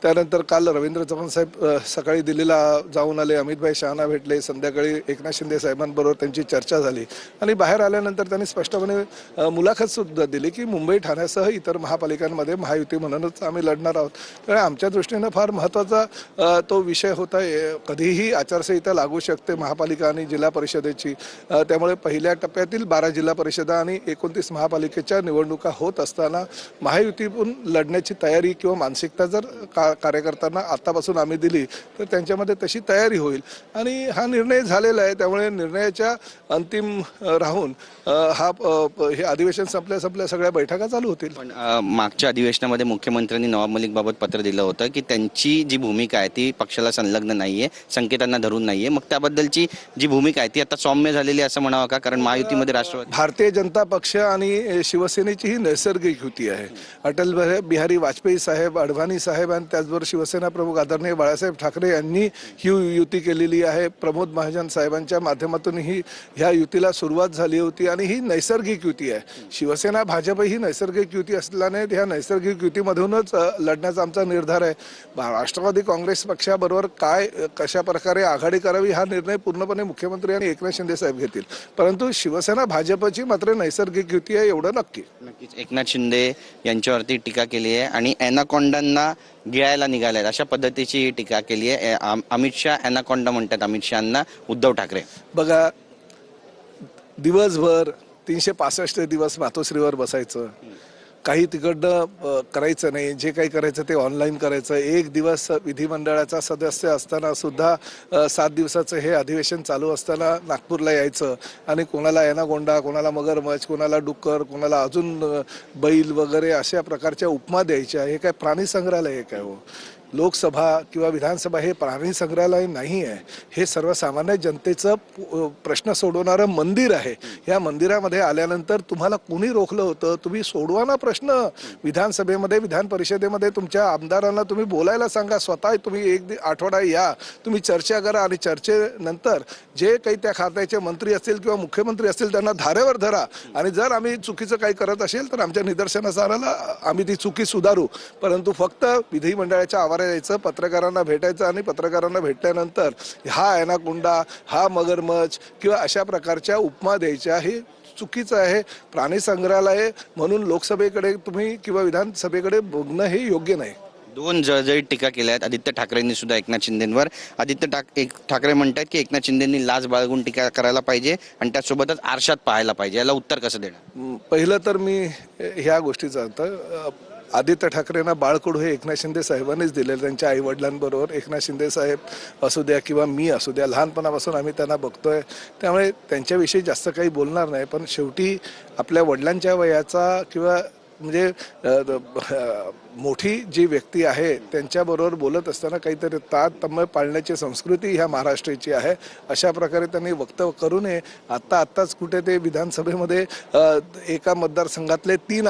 त्यानंतर काल रवींद्र चव्हाण साहेब सकाळी दिल्लीला जाऊन आले, अमितभाई शहाना भेटले, संध्याकाळी एकनाथ शिंदे साहेबांबरोबर त्यांची चर्चा झाली आणि बाहेर आल्यानंतर त्यांनी स्पष्टपणे मुलाखत सुद्धा दिली की मुंबई ठाण्यासह इतर महापालिकांमध्ये महायुती म्हणूनच आम्ही लढणार आहोत. त्यामुळे आमच्या दृष्टीनं फार महत्त्वाचा तो विषय होता. कधीही आचारसंहिता लागू शकते महापालिका आणि जिल्हा परिषदेची. त्यामुळे पहिल्या टप्प्यातील 12 जिल्हा परिषदा आणि 29 महापालिकेच्या निवडणुका होत असताना महायुतीतून लढण्याची तयारी किंवा मानसिकता जर कार्यकर्त्यांना आतापासून आम्ही दिली तर त्यांच्यामध्ये तशी तयारी होईल आणि हा निर्णय झालेला आहे. त्यामुळे निर्णयाच्या अंतिम राहून हे अधिवेशन संपल्या सगळ्या बैठका चालू होतील. पण मागच्या अधिवेशनामध्ये मुख्यमंत्र्यांनी नवाब मलिक बाबत पत्र दिलं होतं की त्यांची जी भूमिका आहे ती पक्षाला संलग्न नाहीये, संकेतांना धरून नाहीये. मग त्याबद्दलची जी भूमिका आहे ती आता सौम्य झालेली असं म्हणावं का? कारण महायुतीमध्ये राष्ट्रवादी, भारतीय जनता पक्ष आणि शिवसेनेची ही नैसर्गिक युती आहे. अटल बिहारी वाजपेयी साहेब, अडवाणी साहेब आणि त्याचबरोबर शिवसेना प्रमुख आदरणीय बाळासाहेब ठाकरे यांनी ही युती केलेली आहे. प्रमोद महाजन साहेबांच्या माध्यमातून ही ह्या युतीला सुरुवात झाली होती आणि ही नैसर्गिक युती आहे. शिवसेना भाजप ही नैसर्गिक युती असल्याने ह्या नैसर्गिक युतीमधूनच लढण्याचा आमचा निर्धार आहे. राष्ट्रवादी काँग्रेस पक्षाबरोबर कशा प्रकारे आघाडी करावी हा निर्णय पूर्णपणे मुख्यमंत्री आणि एकनाथ शिंदे साहेब घेतील. परंतु शिवसेना भाजपची मात्र नैसर्गिक युती आहे एवढं नक्की. नक्कीच एकनाथ शिंदे यांच्यावरती टीका केली आहे आणि ॲनाकोंडांना गिळायला निघाले अशा पद्धतीची टीका केली आहे. अमित शाह ॲनाकोंडा म्हणतात अमित शहांना, उद्धव ठाकरे. बघा, दिवसभर 365 दिवस मातोश्रीवर बसायचं, काही तिकडनं करायचं नाही, जे काही करायचं ते ऑनलाईन करायचं. एक दिवस विधिमंडळाचा सदस्य असताना सुद्धा 7 दिवसाचं हे अधिवेशन चालू असताना नागपूरला यायचं आणि कोणाला एनाकोंडा, कोणाला मगरमच्छ, कोणाला डुक्कर, कोणाला अजून बैल वगैरे अशा प्रकारच्या उपमा द्यायच्या. हे काय प्राणी संग्रहालय आहे काय हो? लोकसभा किंवा विधानसभा हे प्राणी संग्रहालय नाही आहे. हे सर्वसामान्य जनतेचं प्रश्न सोडवणारं मंदिर आहे. या मंदिरामध्ये आल्यानंतर तुम्हाला कोणी रोखलं होतं? तुम्ही सोडवा ना प्रश्न. विधानसभेमध्ये, विधान परिषदेमध्ये तुमच्या आमदारांना तुम्ही बोलायला सांगा. स्वतः तुम्ही एक आठवडा या, तुम्ही चर्चा करा आणि चर्चेनंतर जे काही त्या खात्याचे मंत्री असतील किंवा मुख्यमंत्री असतील त्यांना धारेवर धरा आणि जर आम्ही चुकीचं काही करत असेल तर आमच्या निदर्शनास आणायला आम्ही ती चुकी सुधारू. परंतु फक्त विधिमंडळाच्या आवारात यायचं, पत्रकारांना भेटायचं आणि पत्रकारांना भेटल्यानंतर हा ॲनाकोंडा, हा मगरमच्छ किंवा अशा प्रकारच्या उपमा द्यायच्या हे चुकीचं आहे. प्राणी संग्रहालय म्हणून लोकसभेकडे तुम्ही किंवा विधानसभेकडे बघणं हे योग्य नाही. दोन जळजळीत टीका केल्या आहेत आदित्य ठाकरेंनी सुद्धा एकनाथ शिंदेंवर. ठाकरे म्हणतात की एकनाथ शिंदेंनी लाज बाळगून टीका करायला पाहिजे आणि त्यासोबतच आरशात पाहायला पाहिजे. याला उत्तर कसं देणार? पहिलं तर मी ह्या गोष्टीचं अर्थ, आदित्य ठाकरेंना बाळकडू हे एकनाथ शिंदे साहेबांनीच दिलेलं. त्यांच्या आईवडिलांबरोबर एकनाथ शिंदे साहेब असू द्या किंवा मी असू द्या, लहानपणापासून आम्ही त्यांना बघतोय. त्यामुळे त्यांच्याविषयी जास्त काही बोलणार नाही. पण शेवटी आपल्या वडिलांच्या वयाचा किंवा म्हणजे मोठी जी व्यक्ती आहे त्यांच्याबरोबर बोलत असताना काहीतरी तारतम्य पाळण्याची संस्कृती ह्या महाराष्ट्राची आहे. अशा प्रकारे त्यांनी वक्तव्य करू नये. आत्ताच कुठे ते विधानसभेमध्ये एका मतदारसंघातले 3